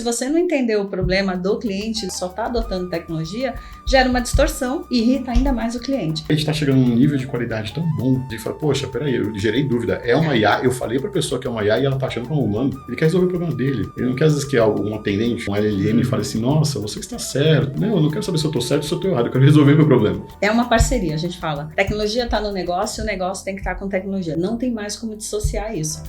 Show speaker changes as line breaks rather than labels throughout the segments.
Se você não entender o problema do cliente, só está adotando tecnologia, gera uma distorção e irrita ainda mais o cliente.
A gente está chegando num nível de qualidade tão bom, de falar, poxa, peraí, eu gerei dúvida, é uma IA, eu falei para a pessoa que é uma IA e ela está achando que é um humano. Ele quer resolver o problema dele. Ele não quer, às vezes, que um atendente, um LLM, fale assim, nossa, você está certo. Não, eu não quero saber se eu estou certo ou se eu estou errado, eu quero resolver meu problema.
É uma parceria, a gente fala. Tecnologia está no negócio e o negócio tem que estar com tecnologia. Não tem mais como dissociar isso.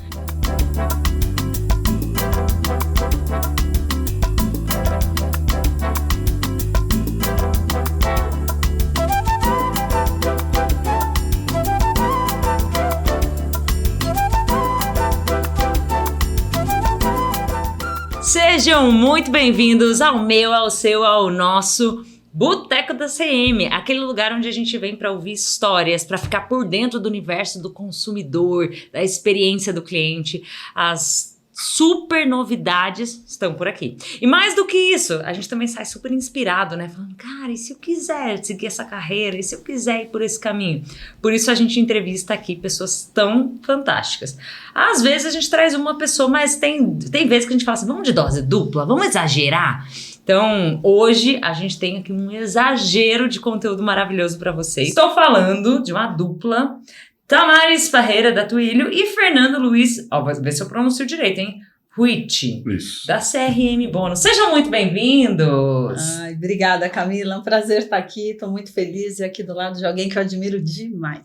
Sejam muito bem-vindos ao meu, ao seu, ao nosso Boteco da CM, aquele lugar onde a gente vem para ouvir histórias, para ficar por dentro do universo do consumidor, da experiência do cliente. As super novidades estão por aqui. E mais do que isso, a gente também sai super inspirado, né? Falando, cara, e se eu quiser seguir essa carreira? E se eu quiser ir por esse caminho? Por isso a gente entrevista aqui pessoas tão fantásticas. Às vezes a gente traz uma pessoa, mas tem vezes que a gente fala assim, vamos de dose dupla? Vamos exagerar? Então, hoje a gente tem aqui um exagero de conteúdo maravilhoso para vocês. Estou falando de uma dupla, Tamaris Parreira, da Twilio, e Fernando Luiz, vou ver se eu pronuncio direito, hein? Huit, da CRM Bônus. Sejam muito bem-vindos!
Ai, obrigada, Camila. É um prazer estar aqui. Estou muito feliz e aqui do lado de alguém que eu admiro demais.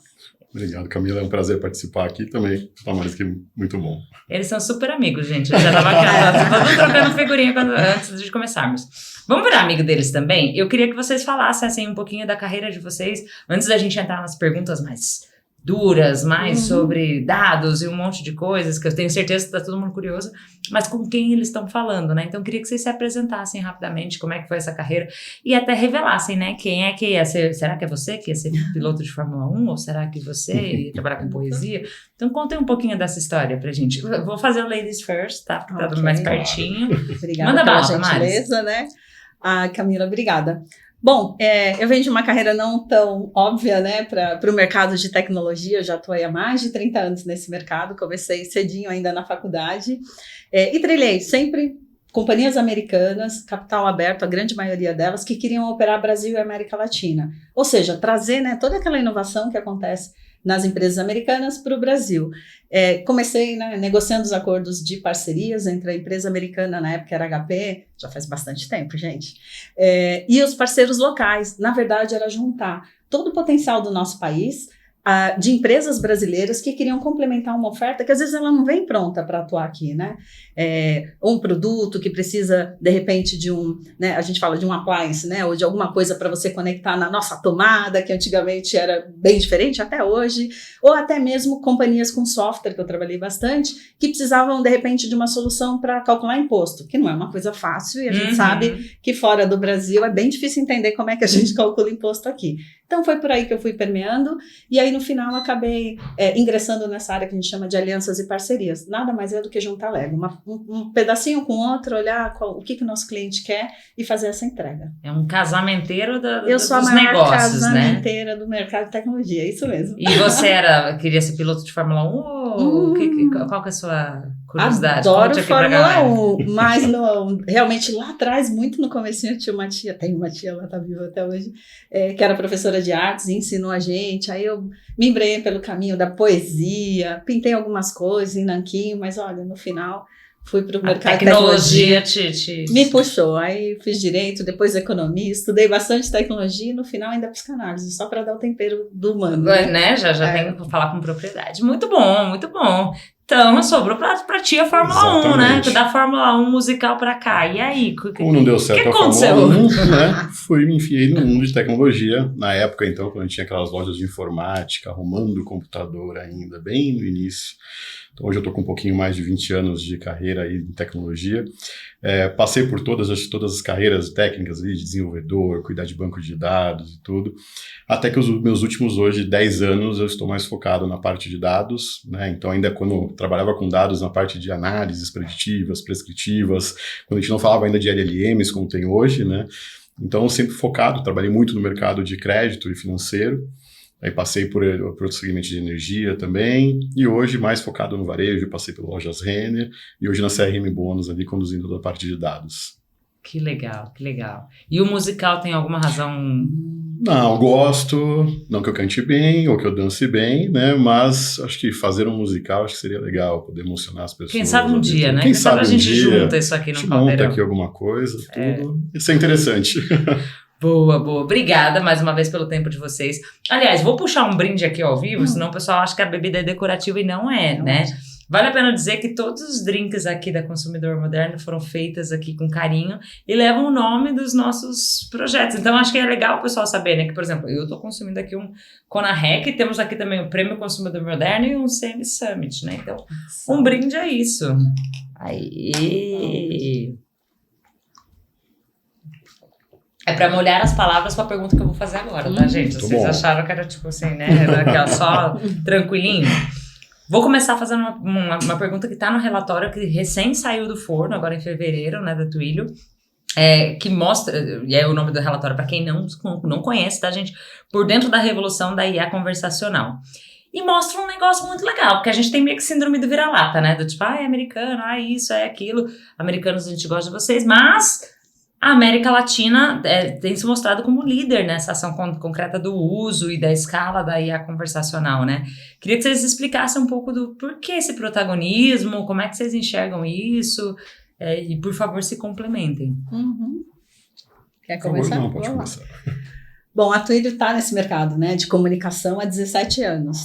Obrigado, Camila. É um prazer participar aqui também. Tamaris, que é muito bom.
Eles são super amigos, gente. Eu já estava trocando figurinha antes de começarmos. Vamos virar amigo deles também? Eu queria que vocês falassem assim, um pouquinho da carreira de vocês, antes da gente entrar nas perguntas mais duras, mais sobre dados e um monte de coisas, que eu tenho certeza que está todo mundo curioso, mas com quem eles estão falando, né? Então eu queria que vocês se apresentassem rapidamente, como é que foi essa carreira, e até revelassem, né? Quem é que ia ser, será que é você que ia ser piloto de Fórmula 1, ou será que você ia trabalhar com poesia? Então contem um pouquinho dessa história pra gente. Vou fazer o Ladies First, tá? Porque tá tudo mais pertinho.
Obrigada
Manda
pela
bala,
gentileza, né? Camila, obrigada. Bom, eu venho de uma carreira não tão óbvia, né, para o mercado de tecnologia. Eu já estou há mais de 30 anos nesse mercado, comecei cedinho ainda na faculdade, e trilhei sempre companhias americanas, capital aberto, a grande maioria delas, que queriam operar Brasil e América Latina. Ou seja, trazer, né, toda aquela inovação que acontece nas empresas americanas para o Brasil. Comecei, né, negociando os acordos de parcerias entre a empresa americana, na época era HP, já faz bastante tempo, gente, e os parceiros locais. Na verdade, era juntar todo o potencial do nosso país, de empresas brasileiras que queriam complementar uma oferta que às vezes ela não vem pronta para atuar aqui, né? Um produto que precisa, de repente, né, a gente fala de um appliance, né, ou de alguma coisa para você conectar na nossa tomada, que antigamente era bem diferente até hoje, ou até mesmo companhias com software, que eu trabalhei bastante, que precisavam, de repente, de uma solução para calcular imposto, que não é uma coisa fácil, e a gente sabe que fora do Brasil é bem difícil entender como é que a gente calcula imposto aqui. Então foi por aí que eu fui permeando, e aí no final acabei ingressando nessa área que a gente chama de alianças e parcerias. Nada mais é do que juntar Lego, um pedacinho com o outro, olhar o que o nosso cliente quer e fazer essa entrega.
É um casamenteiro dos negócios, né?
Eu sou a maior casamenteira do mercado de tecnologia, é isso mesmo.
E você queria ser piloto de Fórmula 1 ou qual que é a sua curiosidade?
Adoro Fórmula 1, mas realmente lá atrás, muito no comecinho, tenho uma tia, ela tá viva até hoje, que era professora de artes e ensinou a gente. Aí eu me embrenhei pelo caminho da poesia, pintei algumas coisas em nanquim, mas olha, no final fui para o mercado de tecnologia. Me puxou, aí fiz direito, depois economia, estudei bastante tecnologia e no final ainda psicanálise, só para dar o tempero do humano.
Né? Já tem que falar com propriedade. Muito bom, muito bom. Então, sobrou pra ti a Fórmula 1, né? Da Fórmula 1 musical pra cá. E aí?
Como não deu certo a Fórmula 1, né? Me enfiei no mundo de tecnologia. Na época, então, quando a gente tinha aquelas lojas de informática, arrumando o computador ainda, bem no início. Então, hoje eu estou com um pouquinho mais de 20 anos de carreira aí em tecnologia. Passei por todas as carreiras técnicas ali, de desenvolvedor, cuidar de banco de dados e tudo. Até que os meus últimos, hoje, 10 anos, eu estou mais focado na parte de dados, né? Então, ainda quando eu trabalhava com dados na parte de análises preditivas, prescritivas, quando a gente não falava ainda de LLMs, como tem hoje, né? Então, sempre focado, trabalhei muito no mercado de crédito e financeiro. Aí passei por outro segmento de energia também, e hoje mais focado no varejo, passei por lojas Renner, e hoje na CRM Bônus ali, conduzindo toda a parte de dados.
Que legal, que legal. E o musical tem alguma razão?
Não, gosto, não que eu cante bem ou que eu dance bem, né? Mas acho que fazer um musical acho que seria legal, poder emocionar as pessoas.
Quem sabe um dia, né?
Quem sabe
a gente
um dia,
junta isso aqui no Caldeirão.
monta aqui alguma coisa, tudo. Isso é interessante.
Boa, boa. Obrigada mais uma vez pelo tempo de vocês. Aliás, vou puxar um brinde aqui ao vivo, senão o pessoal acha que a bebida é decorativa e não é, né? Vale a pena dizer que todos os drinks aqui da Consumidor Moderno foram feitas aqui com carinho e levam o nome dos nossos projetos. Então, acho que é legal o pessoal saber, né? Que, por exemplo, eu estou consumindo aqui um Conarrec, temos aqui também o Prêmio Consumidor Moderno e um CM Summit, né? Então, um brinde é isso. Aí. É pra molhar as palavras pra pergunta que eu vou fazer agora, tá, gente? Vocês acharam que era tipo assim, né? Era só tranquilinho. Vou começar fazendo uma pergunta que tá no relatório que recém saiu do forno, agora em fevereiro, né, da Twilio, que mostra, e é o nome do relatório para quem não conhece, tá, gente? Por dentro da revolução da IA conversacional. E mostra um negócio muito legal, porque a gente tem meio que síndrome do vira-lata, né? Do tipo, é americano, isso, é aquilo. Americanos, a gente gosta de vocês, mas a América Latina tem se mostrado como líder nessa ação concreta do uso e da escala da IA conversacional, né? Queria que vocês explicassem um pouco do porquê esse protagonismo, como é que vocês enxergam isso, e por favor se complementem.
Quer começar?
Não, pode começar.
Bom, a Twilio está nesse mercado, né, de comunicação há 17 anos.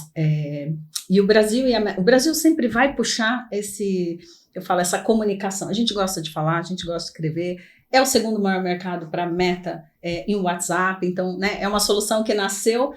E o Brasil sempre vai puxar essa comunicação. A gente gosta de falar, a gente gosta de escrever. É o segundo maior mercado para meta em WhatsApp, então, né, é uma solução que nasceu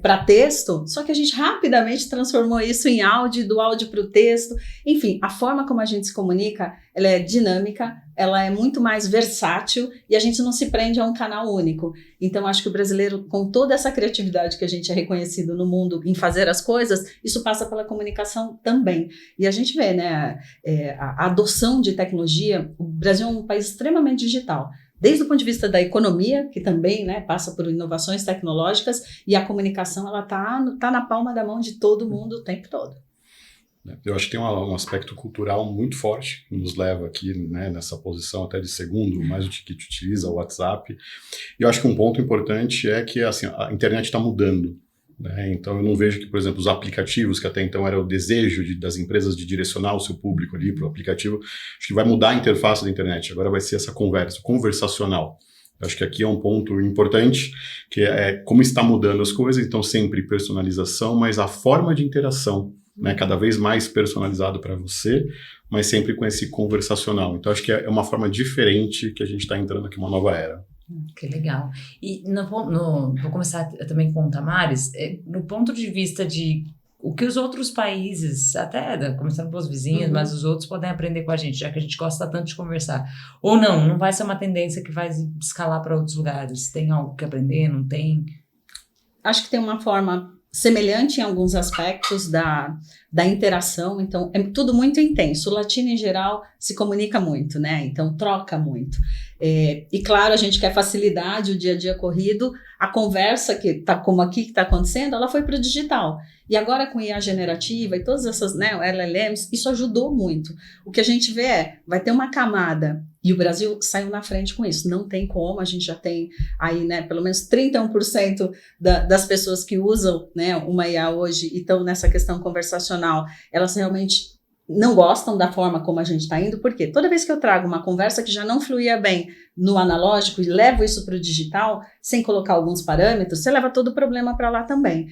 para texto, só que a gente rapidamente transformou isso em áudio, do áudio para o texto. Enfim, a forma como a gente se comunica, ela é dinâmica, ela é muito mais versátil e a gente não se prende a um canal único. Então, acho que o brasileiro, com toda essa criatividade que a gente é reconhecido no mundo em fazer as coisas, isso passa pela comunicação também. E a gente vê, né, a adoção de tecnologia. O Brasil é um país extremamente digital, desde o ponto de vista da economia, que também, né, passa por inovações tecnológicas, e a comunicação ela tá na palma da mão de todo mundo o tempo todo.
Eu acho que tem um aspecto cultural muito forte que nos leva aqui, né, nessa posição até de segundo, mais o que utiliza o WhatsApp. E eu acho que um ponto importante é que assim, a internet está mudando. Né? Então eu não vejo que, por exemplo, os aplicativos, que até então era o desejo das empresas de direcionar o seu público ali para o aplicativo, acho que vai mudar a interface da internet. Agora vai ser essa conversa conversacional. Eu acho que aqui é um ponto importante, que é como está mudando as coisas. Então sempre personalização, mas a forma de interação, né, cada vez mais personalizado para você, mas sempre com esse conversacional. Então acho que é uma forma diferente que a gente está entrando aqui uma nova era.
Que legal. E vou começar também com o Tamares, no ponto de vista de o que os outros países, até começando pelos vizinhos, mas os outros podem aprender com a gente, já que a gente gosta tanto de conversar. Ou não vai ser uma tendência que vai escalar para outros lugares? Tem algo que aprender, não tem?
Acho que tem uma forma semelhante em alguns aspectos da interação, então é tudo muito intenso. O latino, em geral, se comunica muito, né? Então troca muito. E claro, a gente quer facilidade, o dia a dia corrido, a conversa que está como aqui que está acontecendo, ela foi para o digital. E agora com IA generativa e todas essas, né, LLMs, isso ajudou muito. O que a gente vê vai ter uma camada, e o Brasil saiu na frente com isso, não tem como, a gente já tem aí, né, pelo menos 31% das pessoas que usam, né, uma IA hoje e estão nessa questão conversacional, elas realmente não gostam da forma como a gente está indo, porque toda vez que eu trago uma conversa que já não fluía bem no analógico e levo isso para o digital, sem colocar alguns parâmetros, você leva todo o problema para lá também.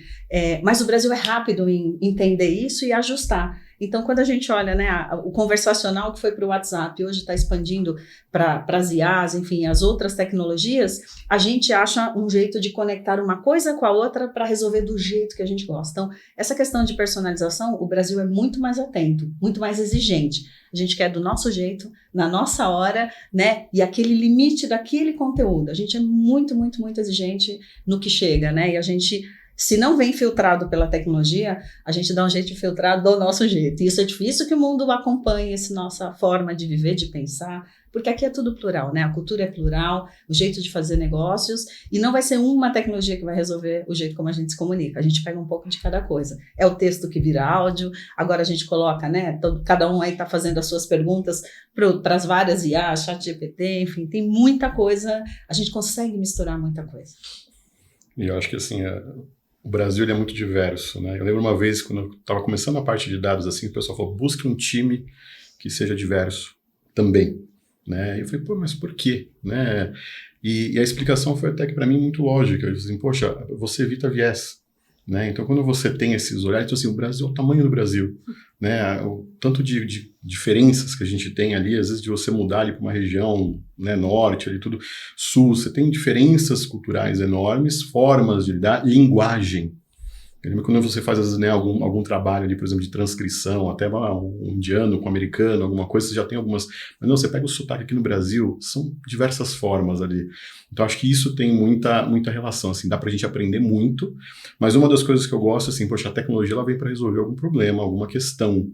Mas o Brasil é rápido em entender isso e ajustar. Então, quando a gente olha, né, o conversacional que foi para o WhatsApp, hoje está expandindo para as IAs, enfim, as outras tecnologias, a gente acha um jeito de conectar uma coisa com a outra para resolver do jeito que a gente gosta. Então, essa questão de personalização, o Brasil é muito mais atento, muito mais exigente. A gente quer do nosso jeito, na nossa hora, né, e aquele limite daquele conteúdo. A gente é muito, muito, muito exigente no que chega, né, e a gente Se não vem filtrado pela tecnologia, a gente dá um jeito de filtrar do nosso jeito. E isso é difícil que o mundo acompanhe essa nossa forma de viver, de pensar, porque aqui é tudo plural, né? A cultura é plural, o jeito de fazer negócios, e não vai ser uma tecnologia que vai resolver o jeito como a gente se comunica. A gente pega um pouco de cada coisa. É o texto que vira áudio, agora a gente coloca, né? Cada um aí está fazendo as suas perguntas para as várias IA, ChatGPT, enfim, tem muita coisa, a gente consegue misturar muita coisa.
E eu acho que assim, o Brasil ele é muito diverso, né? Eu lembro uma vez, quando eu estava começando a parte de dados, assim, o pessoal falou, busque um time que seja diverso também, né? E eu falei, pô, mas por quê? Né? E a explicação foi até que para mim muito lógica. Eu disse assim, poxa, você evita viés, né? Então quando você tem esses olhares, então assim, o Brasil é o tamanho do Brasil, né? O tanto de diferenças que a gente tem ali, às vezes de você mudar ali para uma região, né, norte, ali tudo, sul, você tem diferenças culturais enormes, formas de lidar, linguagem. Eu lembro quando você faz, às vezes, né, algum trabalho ali, por exemplo, de transcrição, até um indiano com um americano, alguma coisa, você já tem algumas... Mas não, você pega o sotaque aqui no Brasil, são diversas formas ali. Então, acho que isso tem muita relação, assim, dá pra gente aprender muito, mas uma das coisas que eu gosto, assim, poxa, a tecnologia, ela vem para resolver algum problema, alguma questão.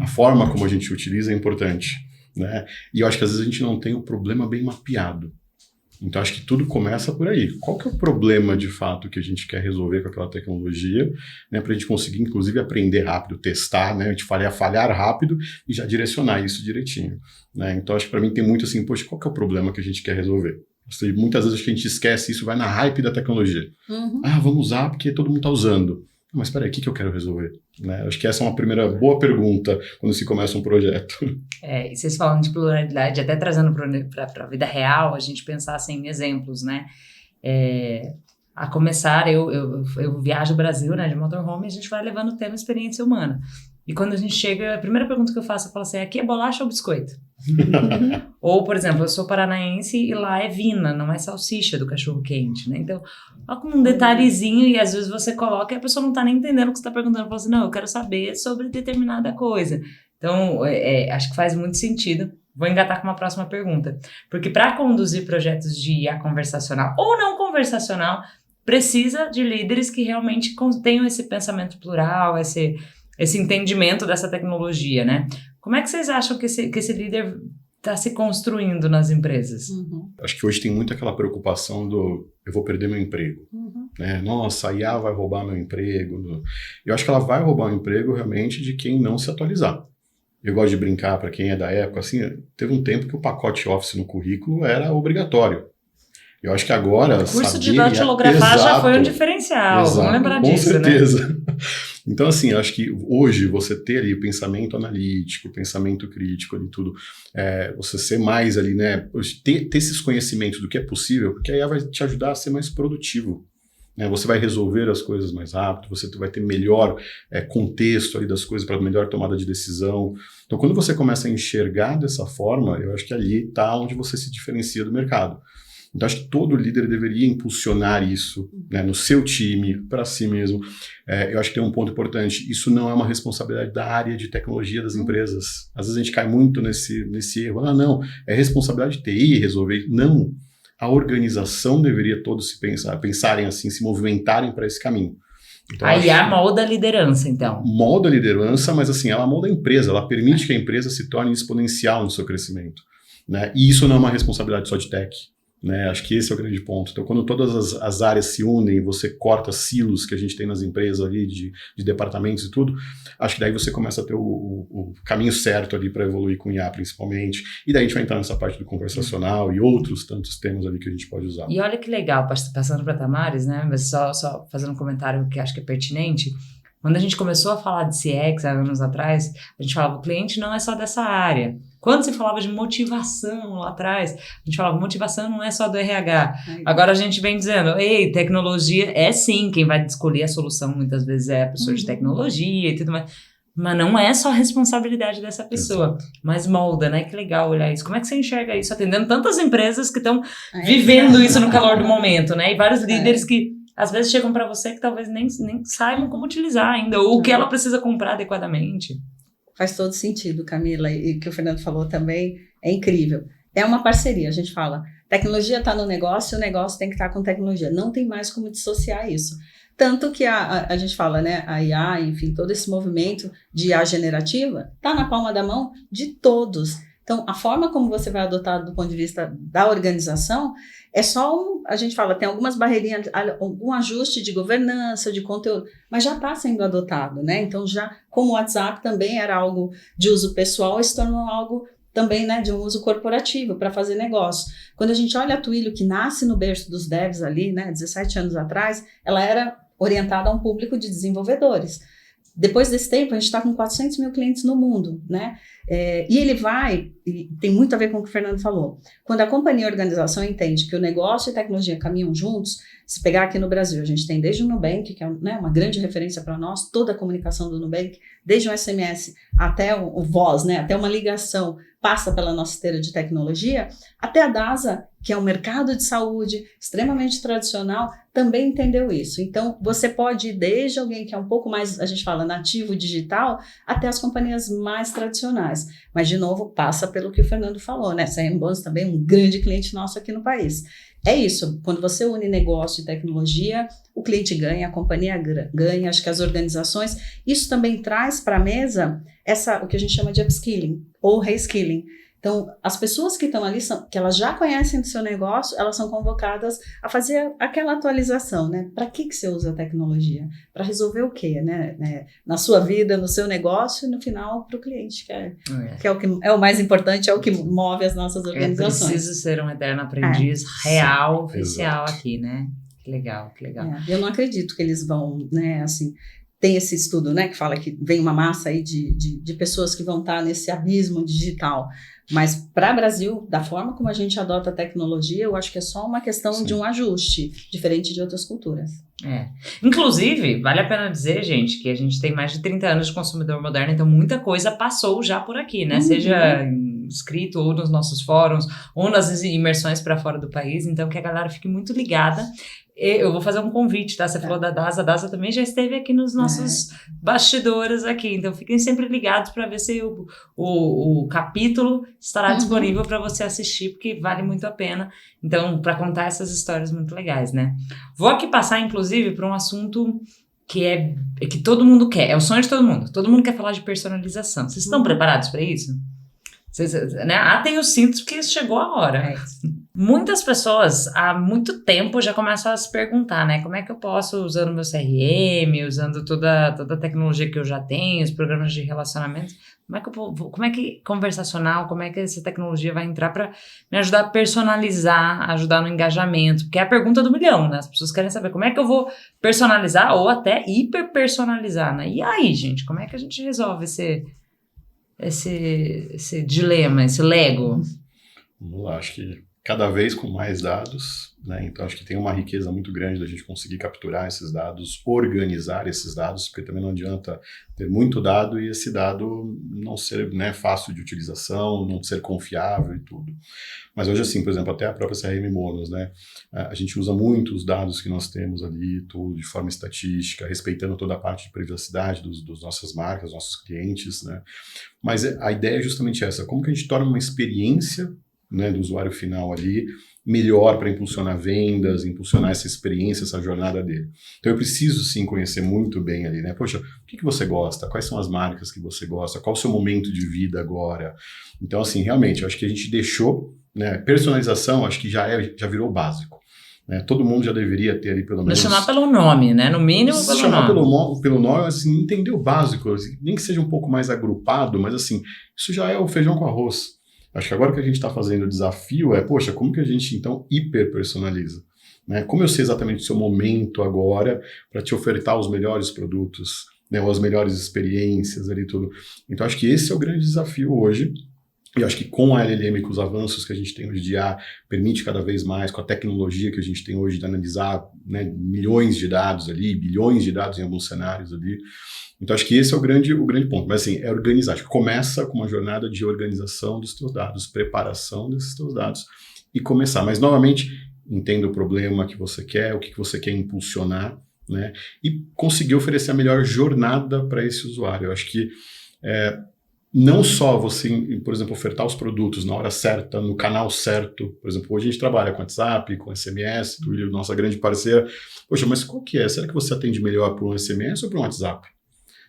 A forma como a gente utiliza é importante, né? E eu acho que, às vezes, a gente não tem o problema bem mapeado. Então, acho que tudo começa por aí. Qual que é o problema, de fato, que a gente quer resolver com aquela tecnologia, né, para a gente conseguir, inclusive, aprender rápido, testar, né, a gente falhar rápido e já direcionar isso direitinho, né? Então, acho que para mim tem muito assim, poxa, qual que é o problema que a gente quer resolver? Muitas vezes acho que a gente esquece isso, vai na hype da tecnologia. Ah, vamos usar porque todo mundo está usando. Mas espera aí, o que eu quero resolver? Né? Acho que essa é uma primeira boa pergunta quando se começa um projeto.
E vocês falam de pluralidade, até trazendo para a vida real, a gente pensar assim, em exemplos, né? A começar, eu viajo o Brasil, né, de motorhome, e a gente vai levando o tema experiência humana. E quando a gente chega, a primeira pergunta que eu faço, eu falo assim, aqui é bolacha ou biscoito? Ou, por exemplo, eu sou paranaense e lá é vina, não é salsicha do cachorro quente, né? Então, olha como um detalhezinho e às vezes você coloca e a pessoa não tá nem entendendo o que você tá perguntando. Fala assim, não, eu quero saber sobre determinada coisa. Então, acho que faz muito sentido. Vou engatar com uma próxima pergunta. Porque para conduzir projetos de IA conversacional ou não conversacional, precisa de líderes que realmente tenham esse pensamento plural, esse entendimento dessa tecnologia, né? Como é que vocês acham que esse líder está se construindo nas empresas?
Acho que hoje tem muito aquela preocupação do eu vou perder meu emprego. Né? Nossa, a IA vai roubar meu emprego. Eu acho que ela vai roubar o emprego realmente de quem não se atualizar. Eu gosto de brincar, para quem é da época, assim, teve um tempo que o pacote Office no currículo era obrigatório. Eu acho que agora...
O curso de datilografar já foi um diferencial, vamos lembrar disso,
com certeza. Né? Então, assim, eu acho que hoje você ter ali o pensamento analítico, pensamento crítico ali, tudo, você ser mais ali, né, ter esses conhecimentos do que é possível, porque aí vai te ajudar a ser mais produtivo. Né? Você vai resolver as coisas mais rápido, você vai ter melhor contexto ali das coisas para melhor tomada de decisão. Então, quando você começa a enxergar dessa forma, eu acho que ali está onde você se diferencia do mercado. Então, acho que todo líder deveria impulsionar isso, né, no seu time, para si mesmo. Eu acho que tem um ponto importante, isso não é uma responsabilidade da área de tecnologia das empresas. Às vezes a gente cai muito nesse erro. Não, é responsabilidade de TI resolver. Não, a organização deveria todos pensarem assim, se movimentarem para esse caminho. Então,
a IA molda a liderança, então.
Molda a liderança, mas assim, ela molda a empresa, ela permite que a empresa se torne exponencial no seu crescimento. Né? E isso não é uma responsabilidade só de tech. Né? Acho que esse é o grande ponto. Então, quando todas as áreas se unem, você corta silos que a gente tem nas empresas ali, de departamentos e tudo, acho que daí você começa a ter o caminho certo ali para evoluir com IA, principalmente. E daí a gente vai entrar nessa parte do conversacional e outros tantos temas ali que a gente pode usar.
E olha que legal, passando para Tamares, né? Mas só fazendo um comentário que acho que é pertinente. Quando a gente começou a falar de CX há anos atrás, a gente falava, o cliente não é só dessa área. Quando se falava de motivação lá atrás, a gente falava, motivação não é só do RH. Agora a gente vem dizendo, ei, tecnologia é sim, quem vai escolher a solução muitas vezes é a pessoa de tecnologia e tudo mais. Mas não é só a responsabilidade dessa pessoa, mas molda, né? Que legal olhar isso. Como é que você enxerga isso? Atendendo tantas empresas que estão vivendo isso no calor do momento, né? E vários líderes que às vezes chegam para você que talvez nem saibam como utilizar ainda, ou o que ela precisa comprar adequadamente.
Faz todo sentido, Camila, e o que o Fernando falou também é incrível. É uma parceria, a gente fala, tecnologia está no negócio, o negócio tem que estar com tecnologia. Não tem mais como dissociar isso. Tanto que a gente fala, né, a IA, enfim, todo esse movimento de IA generativa está na palma da mão de todos. Então, a forma como você vai adotar do ponto de vista da organização é só a gente fala, tem algumas barreirinhas, algum ajuste de governança, de conteúdo, mas já está sendo adotado, né? Então, já como o WhatsApp também era algo de uso pessoal, se tornou algo também, né, de um uso corporativo para fazer negócio. Quando a gente olha a Twilio, que nasce no berço dos devs ali, né, 17 anos atrás, ela era orientada a um público de desenvolvedores. Depois desse tempo, a gente está com 400 mil clientes no mundo, né? E ele e tem muito a ver com o que o Fernando falou. Quando a companhia e a organização entende que o negócio e a tecnologia caminham juntos, se pegar aqui no Brasil, a gente tem desde o Nubank, que é, né, uma grande referência para nós, toda a comunicação do Nubank, desde o SMS até o voz, né, até uma ligação, passa pela nossa esteira de tecnologia, até a DASA, que é um mercado de saúde extremamente tradicional, também entendeu isso. Então, você pode ir desde alguém que é um pouco mais, a gente fala, nativo digital, até as companhias mais tradicionais. Mas, de novo, passa pelo que o Fernando falou, né? CRM Bônus também é um grande cliente nosso aqui no país. É isso, quando você une negócio e tecnologia, o cliente ganha, a companhia ganha, acho que as organizações, isso também traz para a mesa o que a gente chama de upskilling ou reskilling. Então, as pessoas que estão ali, que elas já conhecem do seu negócio, elas são convocadas a fazer aquela atualização, né? Para que você usa a tecnologia? Para resolver o quê, né? Na sua vida, no seu negócio e no final para o cliente, que é o mais importante, é o que move as nossas organizações.
É preciso ser um eterno aprendiz real, oficial aqui, né? Que legal, que legal.
Eu não acredito que eles vão, né, assim... Tem esse estudo, né, que fala que vem uma massa aí de pessoas que vão estar nesse abismo digital. Mas para o Brasil, da forma como a gente adota a tecnologia, eu acho que é só uma questão de um ajuste, diferente de outras culturas.
Inclusive, vale a pena dizer, gente, que a gente tem mais de 30 anos de consumidor moderno, então muita coisa passou já por aqui, né? Seja escrito ou nos nossos fóruns, ou nas imersões para fora do país, então que a galera fique muito ligada. Eu vou fazer um convite, tá? Você falou da DASA, a DASA também já esteve aqui nos nossos bastidores aqui, então fiquem sempre ligados para ver se o capítulo estará disponível para você assistir, porque vale muito a pena, então, para contar essas histórias muito legais, né? Vou aqui passar, inclusive, para um assunto que todo mundo quer, é o sonho de todo mundo quer falar de personalização. Vocês estão preparados para isso? Né? Tem os cintos porque chegou a hora. Muitas pessoas há muito tempo já começam a se perguntar, né? Como é que eu posso, usando meu CRM, usando toda a tecnologia que eu já tenho, os programas de relacionamento, como é que conversacional, como é que essa tecnologia vai entrar para me ajudar a personalizar, ajudar no engajamento? Porque é a pergunta do milhão, né? As pessoas querem saber como é que eu vou personalizar ou até hiperpersonalizar, né? E aí, gente, como é que a gente resolve esse dilema, esse Lego?
Vamos lá, acho que cada vez com mais dados, né? Então acho que tem uma riqueza muito grande da gente conseguir capturar esses dados, organizar esses dados, porque também não adianta ter muito dado e esse dado não ser, né, fácil de utilização, não ser confiável e tudo. Mas hoje, assim, por exemplo, até a própria CRM Bônus, né? A gente usa muito os dados que nós temos ali, tudo de forma estatística, respeitando toda a parte de privacidade dos nossas marcas, dos nossos clientes, né? Mas a ideia é justamente essa, como que a gente torna uma experiência, né, do usuário final ali, melhor para impulsionar vendas, impulsionar essa experiência, essa jornada dele. Então eu preciso sim conhecer muito bem ali, né? Poxa, o que você gosta? Quais são as marcas que você gosta? Qual o seu momento de vida agora? Então assim, realmente, eu acho que a gente deixou, né, personalização, acho que já virou básico. Né? Todo mundo já deveria ter ali pelo menos...
Vou chamar pelo nome, né? No mínimo pelo
chamar
nome.
Pelo nome, assim, entender o básico, assim, nem que seja um pouco mais agrupado, mas assim, isso já é o feijão com arroz. Acho que agora que a gente está fazendo o desafio poxa, como que a gente então hiperpersonaliza? Né? Como eu sei exatamente o seu momento agora para te ofertar os melhores produtos, né, ou as melhores experiências ali tudo. Então acho que esse é o grande desafio hoje. E acho que com a LLM, com os avanços que a gente tem hoje de IA, permite cada vez mais, com a tecnologia que a gente tem hoje de analisar, né, milhões de dados ali, bilhões de dados em alguns cenários ali. Então acho que esse é o grande ponto. Mas assim, é organizar. Acho que começa com uma jornada de organização dos teus dados, preparação desses teus dados e começar. Mas novamente, entenda o problema que você quer, o que você quer impulsionar, né? E conseguir oferecer a melhor jornada para esse usuário. Eu acho que não só você, por exemplo, ofertar os produtos na hora certa, no canal certo. Por exemplo, hoje a gente trabalha com WhatsApp, com SMS, Twilio, nossa grande parceira. Poxa, mas qual que é? Será que você atende melhor por um SMS ou por um WhatsApp?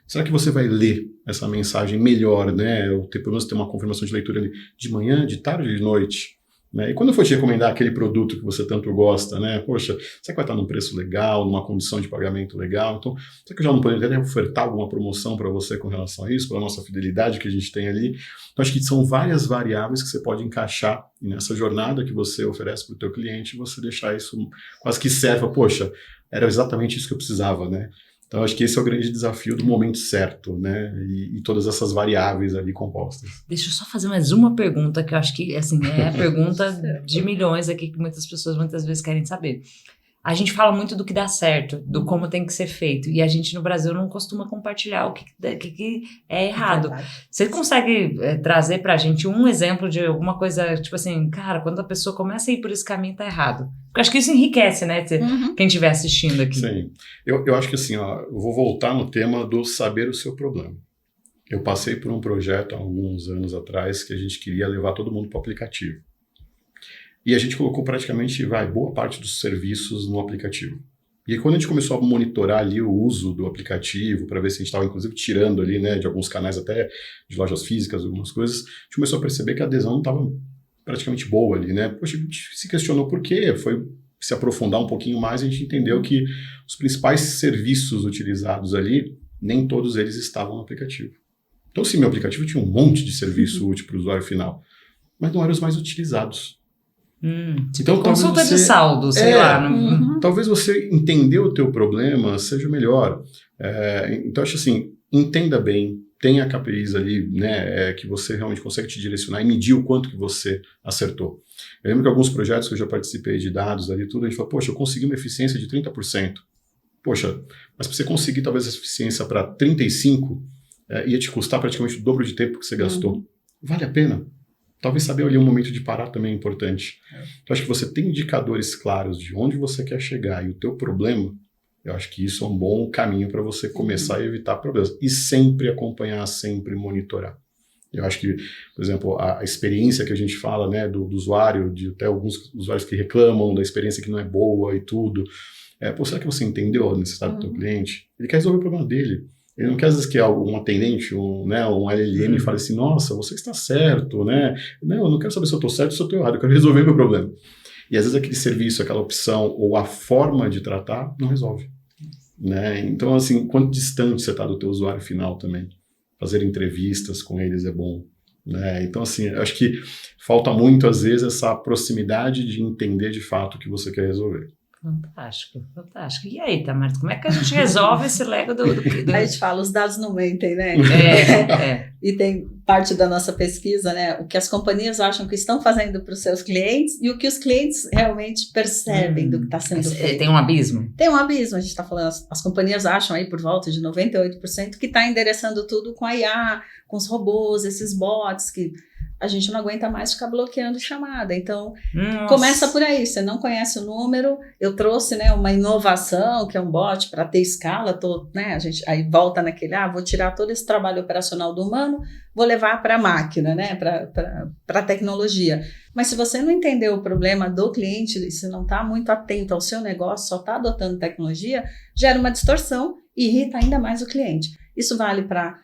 Será que você vai ler essa mensagem melhor, né? Ou pelo menos ter uma confirmação de leitura ali de manhã, de tarde, de noite? Né? E quando eu for te recomendar aquele produto que você tanto gosta, né? Poxa, será que vai estar num preço legal, numa condição de pagamento legal? Então, será que eu já não poderia ofertar alguma promoção para você com relação a isso, pela nossa fidelidade que a gente tem ali? Então, acho que são várias variáveis que você pode encaixar nessa jornada que você oferece para o teu cliente e você deixar isso quase que serva, poxa, era exatamente isso que eu precisava, né? Então, acho que esse é o grande desafio do momento certo, né? E todas essas variáveis ali compostas.
Deixa eu só fazer mais uma pergunta, que eu acho que, assim, é a pergunta de milhões aqui que muitas pessoas muitas vezes querem saber. A gente fala muito do que dá certo, do como tem que ser feito, e a gente no Brasil não costuma compartilhar o que é errado. Você consegue trazer pra gente um exemplo de alguma coisa, tipo assim, cara, quando a pessoa começa a ir por esse caminho, tá errado? Porque eu acho que isso enriquece, né, quem estiver assistindo aqui.
Sim, eu acho que assim, ó, eu vou voltar no tema do saber o seu problema. Eu passei por um projeto há alguns anos atrás que a gente queria levar todo mundo para o aplicativo. E a gente colocou praticamente, boa parte dos serviços no aplicativo. E aí, quando a gente começou a monitorar ali o uso do aplicativo, para ver se a gente estava, inclusive, tirando ali, né, de alguns canais até de lojas físicas, algumas coisas, a gente começou a perceber que a adesão não estava praticamente boa ali, né? Poxa, a gente se questionou por quê, foi se aprofundar um pouquinho mais, a gente entendeu que os principais serviços utilizados ali, nem todos eles estavam no aplicativo. Então, sim, meu aplicativo tinha um monte de serviço útil para o usuário final, mas não eram os mais utilizados.
Então, consulta de saldo, sei lá.
Talvez você entender o teu problema seja melhor. Então, acho assim, entenda bem, tenha KPIs ali, né, que você realmente consegue te direcionar e medir o quanto que você acertou. Eu lembro que alguns projetos que eu já participei de dados ali, tudo, a gente fala, poxa, eu consegui uma eficiência de 30%. Poxa, mas para você conseguir talvez essa eficiência para 35%, ia te custar praticamente o dobro de tempo que você gastou. Vale a pena? Talvez saber ali um momento de parar também é importante. Então, acho que você tem indicadores claros de onde você quer chegar e o teu problema, eu acho que isso é um bom caminho para você começar a evitar problemas. E sempre acompanhar, sempre monitorar. Eu acho que, por exemplo, a experiência que a gente fala, né, do usuário, de até alguns usuários que reclamam da experiência que não é boa e tudo. Será que você entendeu a necessidade do teu cliente? Ele quer resolver o problema dele. Ele não quer, às vezes, que um atendente, um LLM fale assim, nossa, você que está certo, né? Não, eu não quero saber se eu estou certo ou se eu estou errado, eu quero resolver meu problema. E, às vezes, aquele serviço, aquela opção ou a forma de tratar não resolve. Né? Então, assim, quanto distante você está do teu usuário final também. Fazer entrevistas com eles é bom. Né? Então, assim, eu acho que falta muito, às vezes, essa proximidade de entender de fato o que você quer resolver.
Fantástico, fantástico. E aí, Tamara, como é que a gente resolve esse lego do...
A gente fala, os dados não mentem, né? E tem parte da nossa pesquisa, né? O que as companhias acham que estão fazendo para os seus clientes e o que os clientes realmente percebem do que está sendo feito.
Tem um abismo?
Tem um abismo, a gente está falando, as companhias acham aí por volta de 98% que está endereçando tudo com a IA, com os robôs, esses bots que... a gente não aguenta mais ficar bloqueando chamada. Então, começa por aí. Você não conhece o número. Eu trouxe, né, uma inovação, que é um bot, para ter escala. A gente aí volta naquele, vou tirar todo esse trabalho operacional do humano, vou levar para a máquina, né, para a tecnologia. Mas se você não entender o problema do cliente, e se não está muito atento ao seu negócio, só está adotando tecnologia, gera uma distorção e irrita ainda mais o cliente. Isso vale para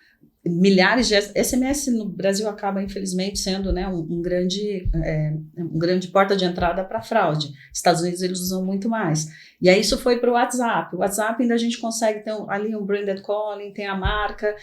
milhares de SMS no Brasil acaba, infelizmente, sendo, né, um grande porta de entrada para fraude. Estados Unidos eles usam muito mais. E aí isso foi para o WhatsApp. O WhatsApp ainda a gente consegue ter ali um branded calling, tem a marca.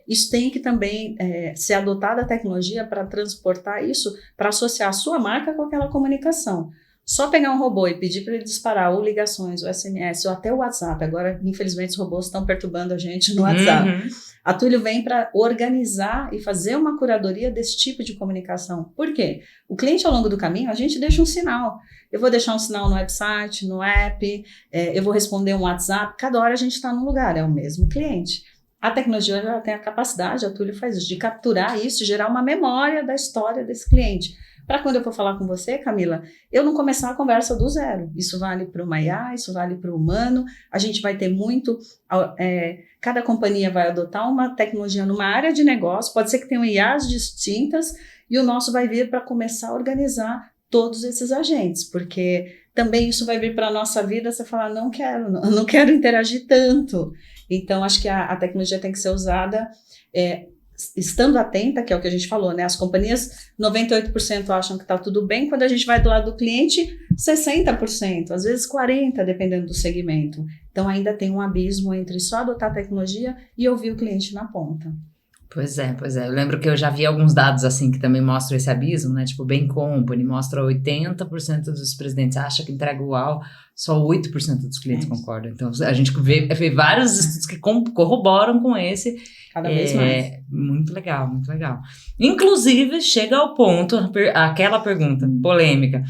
Isso tem que também ser adotada a tecnologia para transportar isso, para associar a sua marca com aquela comunicação. Só pegar um robô e pedir para ele disparar ou ligações, ou SMS, ou até o WhatsApp. Agora, infelizmente, os robôs estão perturbando a gente no WhatsApp. A Twilio vem para organizar e fazer uma curadoria desse tipo de comunicação. Por quê? O cliente, ao longo do caminho, a gente deixa um sinal. Eu vou deixar um sinal no website, no app, eu vou responder um WhatsApp. Cada hora a gente está num lugar, é o mesmo cliente. A tecnologia já tem a capacidade, a Twilio faz isso, de capturar isso, de gerar uma memória da história desse cliente. para quando eu for falar com você, Camila, eu não começar a conversa do zero. Isso vale para o IA, isso vale para o humano. A gente vai ter muito... cada companhia vai adotar uma tecnologia numa área de negócio, pode ser que tenham IAs distintas, e o nosso vai vir para começar a organizar todos esses agentes, porque também isso vai vir para a nossa vida, você falar, não quero interagir tanto. Então, acho que a tecnologia tem que ser usada... estando atenta, que é o que a gente falou, né? As companhias, 98% acham que está tudo bem, quando a gente vai do lado do cliente, 60%, às vezes 40%, dependendo do segmento. Então, ainda tem um abismo entre só adotar a tecnologia e ouvir o cliente na ponta.
Pois é. Eu lembro que eu já vi alguns dados assim que também mostram esse abismo, né? Tipo, Bain Company mostra 80% dos presidentes acham que entrega igual, só 8% dos clientes concordam. Então, a gente vê vários estudos que corroboram com esse.
Cada vez mais.
Muito legal. Inclusive, chega ao ponto, aquela pergunta polêmica,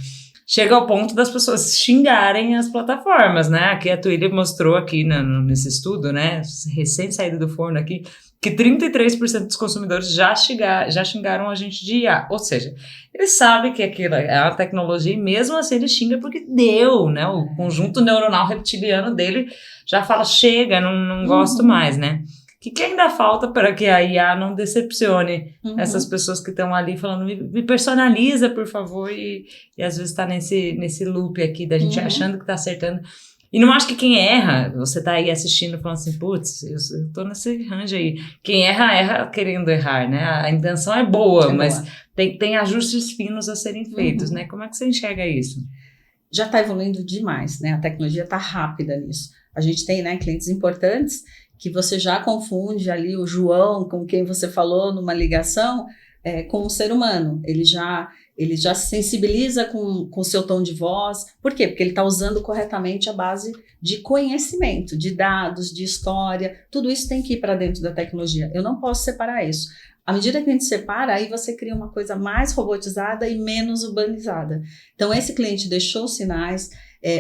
chega ao ponto das pessoas xingarem as plataformas, né? Aqui a Twilio mostrou aqui nesse estudo, né? Recém saído do forno aqui, que 33% dos consumidores já xingaram a gente de IA. Ou seja, eles sabem que aquilo é uma tecnologia e mesmo assim ele xinga porque deu, né? O conjunto neuronal reptiliano dele já fala, chega, não gosto mais, né? O que ainda falta para que a IA não decepcione essas pessoas que estão ali falando, me personaliza, por favor, e às vezes está nesse loop aqui da gente achando que está acertando. E não acho que quem erra, você tá aí assistindo falando assim, putz, eu tô nesse range aí. Quem erra querendo errar, né? A intenção é boa, mas tem ajustes finos a serem feitos, né? Como é que você enxerga isso?
Já está evoluindo demais, né? A tecnologia está rápida nisso. A gente tem, né, clientes importantes que você já confunde ali o João com quem você falou numa ligação com um ser humano. Ele já se sensibiliza com o seu tom de voz. Por quê? Porque ele está usando corretamente a base de conhecimento, de dados, de história. Tudo isso tem que ir para dentro da tecnologia. Eu não posso separar isso. À medida que a gente separa, aí você cria uma coisa mais robotizada e menos urbanizada. Então, esse cliente deixou os sinais.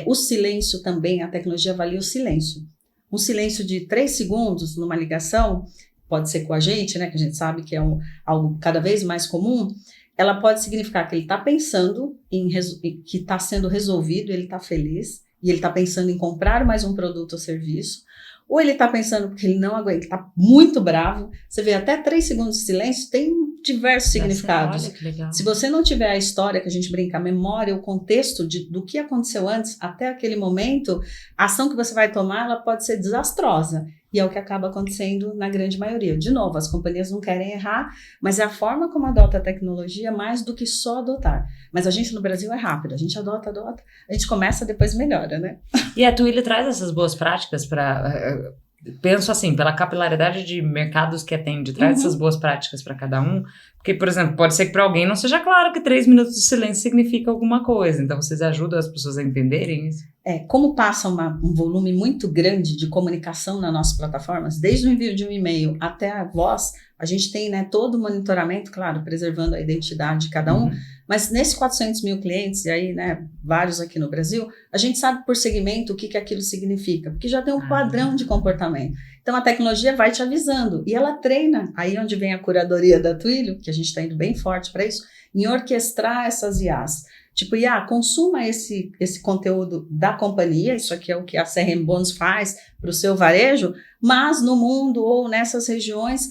O silêncio também, a tecnologia avalia o silêncio. Um silêncio de 3 segundos numa ligação, pode ser com a gente, né, que a gente sabe que é algo cada vez mais comum, ela pode significar que ele está pensando que está sendo resolvido, ele está feliz, e ele está pensando em comprar mais um produto ou serviço, ou ele está pensando porque ele não aguenta, ele está muito bravo. Você vê, até 3 segundos de silêncio tem diversos significados.
Olha que legal.
Se você não tiver a história, que a gente brinca, a memória, o contexto do que aconteceu antes, até aquele momento, a ação que você vai tomar, ela pode ser desastrosa. E é o que acaba acontecendo na grande maioria. De novo, as companhias não querem errar, mas é a forma como adota a tecnologia mais do que só adotar. Mas a gente no Brasil é rápido, a gente adota, a gente começa, depois melhora, né?
E a Twilio traz essas boas práticas para... Penso assim, pela capilaridade de mercados que atende, traz essas boas práticas para cada um. Porque, por exemplo, pode ser que para alguém não seja claro que 3 minutos de silêncio significa alguma coisa. Então, vocês ajudam as pessoas a entenderem isso?
Como passa um volume muito grande de comunicação nas nossas plataformas, desde o envio de um e-mail até a voz, a gente tem, né, todo o monitoramento, claro, preservando a identidade de cada um, mas nesses 400 mil clientes, e aí, né, vários aqui no Brasil, a gente sabe por segmento o que aquilo significa, porque já tem um padrão de comportamento. Então, a tecnologia vai te avisando, e ela treina, aí onde vem a curadoria da Twilio, que a gente está indo bem forte para isso, em orquestrar essas IAs. Tipo, IA, consuma esse conteúdo da companhia, isso aqui é o que a CRM Bônus faz para o seu varejo, mas no mundo ou nessas regiões,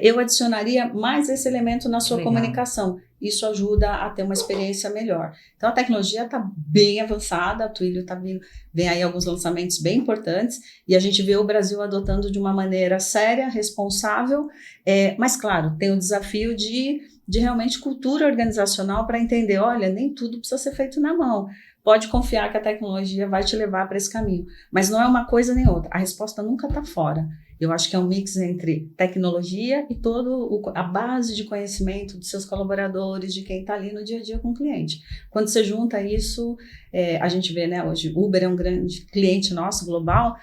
eu adicionaria mais esse elemento na sua comunicação. Isso ajuda a ter uma experiência melhor. Então, a tecnologia está bem avançada, a Twilio vem aí alguns lançamentos bem importantes, e a gente vê o Brasil adotando de uma maneira séria, responsável, mas, claro, tem o desafio de realmente cultura organizacional para entender, olha, nem tudo precisa ser feito na mão. Pode confiar que a tecnologia vai te levar para esse caminho. Mas não é uma coisa nem outra. A resposta nunca está fora. Eu acho que é um mix entre tecnologia e toda a base de conhecimento dos seus colaboradores, de quem está ali no dia a dia com o cliente. Quando você junta isso, a gente vê, né, hoje, Uber é um grande cliente nosso, global.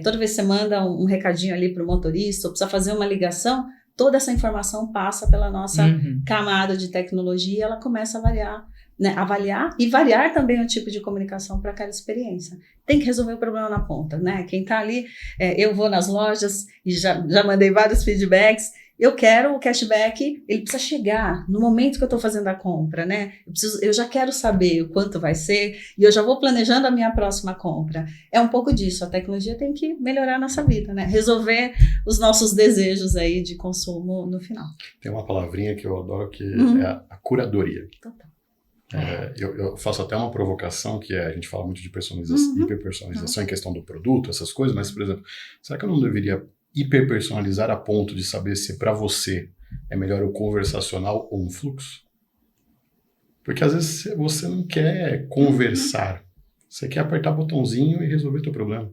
Toda vez que você manda um recadinho ali para o motorista, ou precisa fazer uma ligação, toda essa informação passa pela nossa camada de tecnologia e ela começa a variar, né, avaliar e variar também o tipo de comunicação para aquela experiência. Tem que resolver o problema na ponta, né? Quem está ali, eu vou nas lojas e já mandei vários feedbacks eu quero o cashback, ele precisa chegar no momento que eu estou fazendo a compra, né? Eu já quero saber o quanto vai ser e eu já vou planejando a minha próxima compra. É um pouco disso, a tecnologia tem que melhorar a nossa vida, né? Resolver os nossos desejos aí de consumo no final.
Tem uma palavrinha que eu adoro que é a curadoria.
Total.
Eu faço até uma provocação que a gente fala muito de personalização, hiperpersonalização em questão do produto, essas coisas, mas, por exemplo, será que eu não deveria hiperpersonalizar a ponto de saber se para você é melhor o conversacional ou um fluxo? Porque às vezes você não quer conversar, você quer apertar botãozinho e resolver teu problema.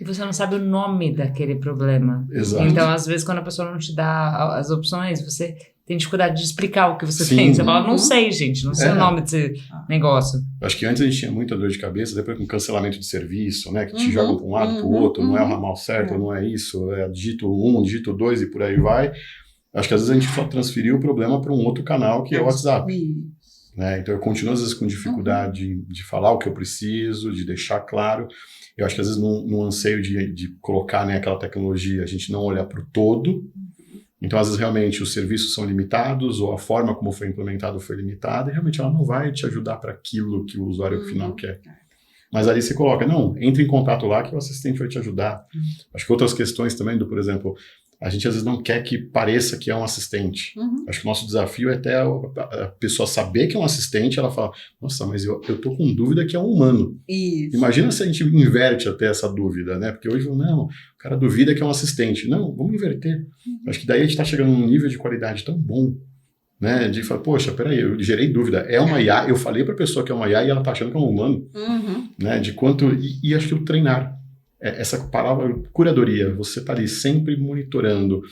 E você não sabe o nome daquele problema.
Exato.
Então, às vezes, quando a pessoa não te dá as opções, você tem dificuldade de explicar o que você
Sim.
tem. Você fala, não sei, gente, não sei o nome desse negócio.
Eu acho que antes a gente tinha muita dor de cabeça, depois com cancelamento de serviço, né? Que te jogam para um lado, para o outro, não é o ramal certo, não é isso, é dígito 1, dígito 2 e por aí vai. Acho que às vezes a gente só transferiu o problema para um outro canal, que é o WhatsApp. Né? Então eu continuo às vezes com dificuldade de falar o que eu preciso, de deixar claro. Eu acho que às vezes no anseio de colocar, né, aquela tecnologia, a gente não olhar para o todo. Então, às vezes, realmente, os serviços são limitados ou a forma como foi implementado foi limitada e realmente ela não vai te ajudar para aquilo que o usuário final quer. Mas ali você coloca, não, entre em contato lá que o assistente vai te ajudar. Acho que outras questões também, por exemplo, a gente às vezes não quer que pareça que é um assistente. Acho que o nosso desafio é até a pessoa saber que é um assistente, ela fala, nossa, mas eu tô com dúvida que é um humano.
Isso.
Imagina se a gente inverte até essa dúvida, né? Porque hoje, não, o cara duvida que é um assistente. Não, vamos inverter. Acho que daí a gente está chegando num nível de qualidade tão bom, né? De falar, poxa, peraí, eu gerei dúvida. É uma IA, eu falei para a pessoa que é uma IA e ela está achando que é um humano. Né? De quanto... E acho que o treinar. Essa palavra curadoria, você está ali sempre monitorando,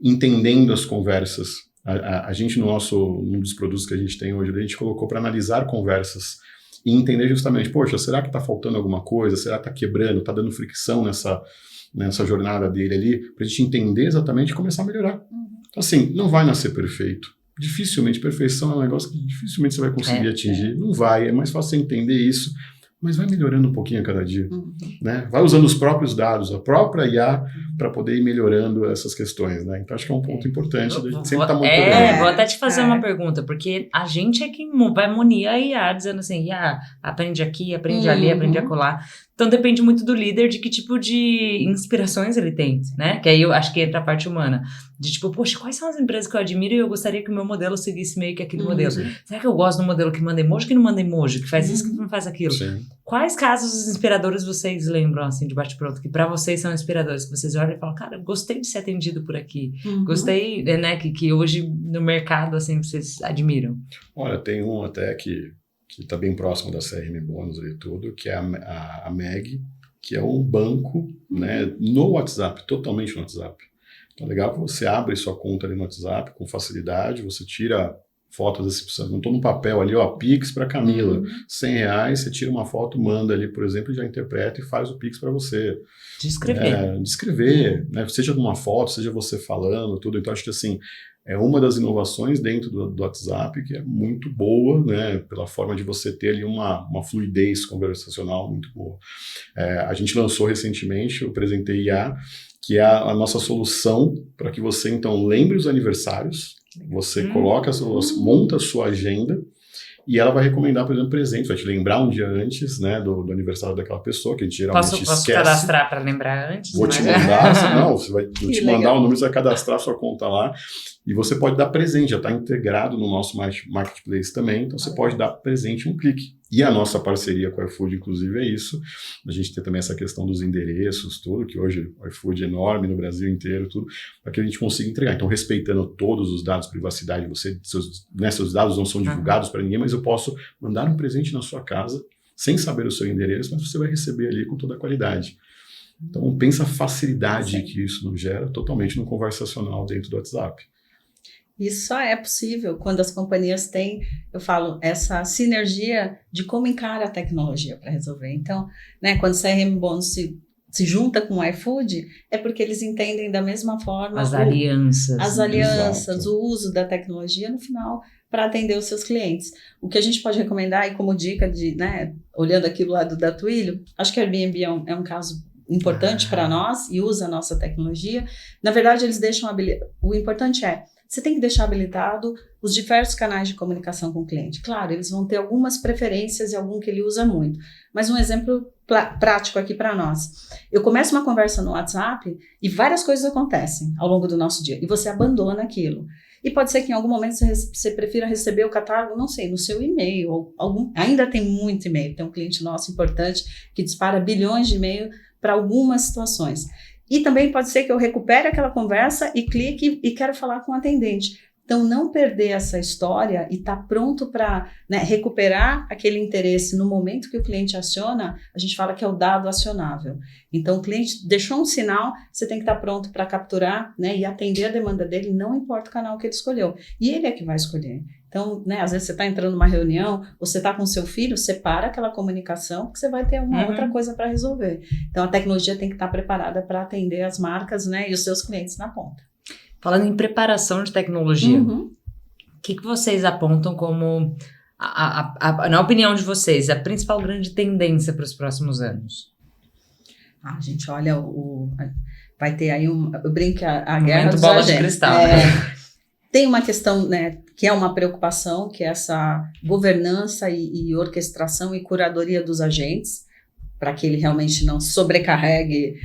entendendo as conversas. A gente, um dos produtos que a gente tem hoje, a gente colocou para analisar conversas e entender justamente, poxa, será que está faltando alguma coisa? Será que está quebrando? Está dando fricção nessa jornada dele ali? Para a gente entender exatamente e começar a melhorar. Então, assim, não vai nascer perfeito. Dificilmente, perfeição é um negócio que dificilmente você vai conseguir atingir. Não vai, é mais fácil você entender isso, mas vai melhorando um pouquinho a cada dia. Né? Vai usando os próprios dados, a própria IA, para poder ir melhorando essas questões. Né? Então, acho que é um ponto importante. A gente sempre está monitorando.
Vou até te fazer uma pergunta, porque a gente é quem vai munir a IA, dizendo assim, IA, aprende aqui, aprende ali, aprende acolá. Então, depende muito do líder de que tipo de inspirações ele tem, né? Que aí eu acho que entra a parte humana. De tipo, poxa, quais são as empresas que eu admiro e eu gostaria que o meu modelo seguisse meio que aquele modelo? Será que eu gosto do modelo que manda emoji, que não manda emoji, que faz isso, que não faz aquilo?
Sim.
Quais casos inspiradores vocês lembram, assim, de bate-pronto, que pra vocês são inspiradores, que vocês olham e falam, cara, gostei de ser atendido por aqui. Gostei, né, que hoje no mercado, assim, vocês admiram.
Olha, tem um até que está bem próximo da CRM Bônus e tudo, que é a Meg, que é um banco, né, no WhatsApp, totalmente no WhatsApp. Então é legal que você abre sua conta ali no WhatsApp com facilidade, você tira fotos, assim, não estou no papel ali, ó, Pix para Camila, R$100, você tira uma foto, manda ali, por exemplo, e já interpreta e faz o Pix para você. Descrever, né, seja numa foto, seja você falando, tudo. Então acho que assim, é uma das inovações dentro do WhatsApp que é muito boa, né, pela forma de você ter ali uma fluidez conversacional muito boa. A gente lançou recentemente, eu apresentei IA, que é a nossa solução para que você, então, lembre os aniversários, você monta a sua agenda e ela vai recomendar, por exemplo, presente, vai te lembrar um dia antes, né, do aniversário daquela pessoa, que a gente geralmente esquece.
Posso cadastrar para lembrar antes?
Vou te mandar, vou te mandar o número, você vai cadastrar a sua conta lá e você pode dar presente, já está integrado no nosso marketplace também, então você pode dar presente em um clique. E a nossa parceria com o iFood, inclusive, é isso. A gente tem também essa questão dos endereços, tudo, que hoje o iFood é enorme no Brasil inteiro, tudo, para que a gente consiga entregar. Então, respeitando todos os dados, privacidade, seus dados não são divulgados para ninguém, mas eu posso mandar um presente na sua casa, sem saber o seu endereço, mas você vai receber ali com toda a qualidade. Então, pensa a facilidade que isso nos gera totalmente no conversacional dentro do WhatsApp.
Isso só é possível quando as companhias têm, eu falo, essa sinergia de como encara a tecnologia para resolver. Então, né, quando o CRM Bônus se junta com o iFood, é porque eles entendem da mesma forma
as alianças,
Exato.
o uso da tecnologia no final para atender os seus clientes. O que a gente pode recomendar, e como dica de, né, olhando aqui do lado da Twilio, acho que a Airbnb é um caso importante para nós e usa a nossa tecnologia, na verdade eles deixam o importante você tem que deixar habilitado os diversos canais de comunicação com o cliente. Claro, eles vão ter algumas preferências e algum que ele usa muito, mas um exemplo prático aqui para nós. Eu começo uma conversa no WhatsApp e várias coisas acontecem ao longo do nosso dia e você abandona aquilo. E pode ser que em algum momento você prefira receber o catálogo, não sei, no seu e-mail. Ainda tem muito e-mail. Tem um cliente nosso importante que dispara bilhões de e-mail para algumas situações. E também pode ser que eu recupere aquela conversa e clique e quero falar com o atendente. Então, não perder essa história e estar pronto para recuperar aquele interesse no momento que o cliente aciona, a gente fala que é o dado acionável. Então, o cliente deixou um sinal, você tem que estar pronto para capturar e atender a demanda dele, não importa o canal que ele escolheu. E ele é que vai escolher. Então, às vezes você está entrando numa reunião, ou você está com seu filho, separa aquela comunicação, que você vai ter uma outra coisa para resolver. Então, a tecnologia tem que estar preparada para atender as marcas e os seus clientes na ponta.
Falando em preparação de tecnologia, o que vocês apontam como, na opinião de vocês, a principal grande tendência para os próximos anos?
A gente olha, vai ter aí eu brinco a guerra dos
bola
agentes.
De cristal.
Tem uma questão, que é uma preocupação, que é essa governança e orquestração e curadoria dos agentes, para que ele realmente não sobrecarregue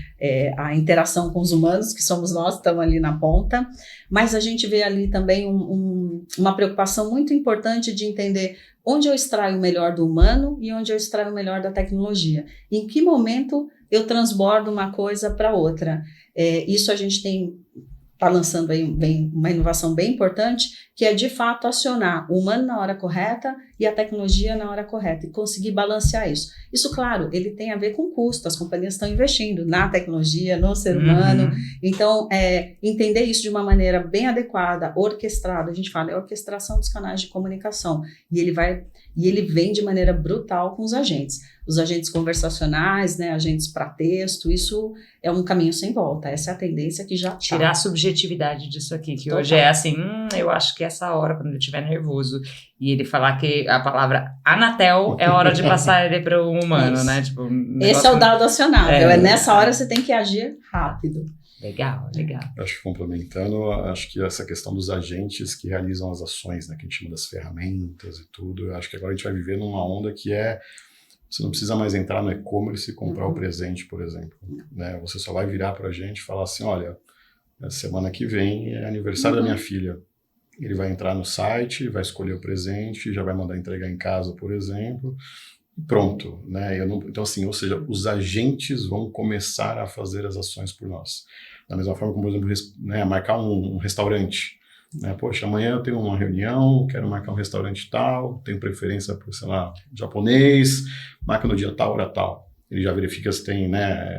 a interação com os humanos, que somos nós, estamos ali na ponta. Mas a gente vê ali também uma preocupação muito importante de entender onde eu extraio o melhor do humano e onde eu extraio o melhor da tecnologia. Em que momento eu transbordo uma coisa para outra. Isso a gente está lançando aí uma inovação bem importante, que é de fato acionar o humano na hora correta e a tecnologia na hora correta, e conseguir balancear isso. Isso, claro, ele tem a ver com custo, as companhias estão investindo na tecnologia, no ser humano, então entender isso de uma maneira bem adequada, orquestrada, a gente fala, é a orquestração dos canais de comunicação, e ele vem de maneira brutal com os agentes conversacionais, agentes para texto, isso é um caminho sem volta, essa é a tendência que já
tirar a subjetividade disso aqui, que hoje é assim, eu acho que essa hora, quando ele estiver nervoso, e ele falar que a palavra Anatel é hora de passar ele para o humano, isso. Né? Tipo,
esse é o dado acionável, nessa hora você tem que agir rápido.
Legal.
Acho que complementando, acho que essa questão dos agentes que realizam as ações, que a gente chama das ferramentas e tudo, eu acho que agora a gente vai viver numa onda que você não precisa mais entrar no e-commerce e comprar o presente, por exemplo. Você só vai virar para a gente e falar assim, olha, semana que vem é aniversário da minha filha. Ele vai entrar no site, vai escolher o presente, já vai mandar entregar em casa, por exemplo, e pronto. Então, assim, ou seja, os agentes vão começar a fazer as ações por nós. Da mesma forma como, por exemplo, marcar um restaurante. Poxa, amanhã eu tenho uma reunião, quero marcar um restaurante tal, tenho preferência por, japonês, marca no dia tal, hora tal. Ele já verifica se tem,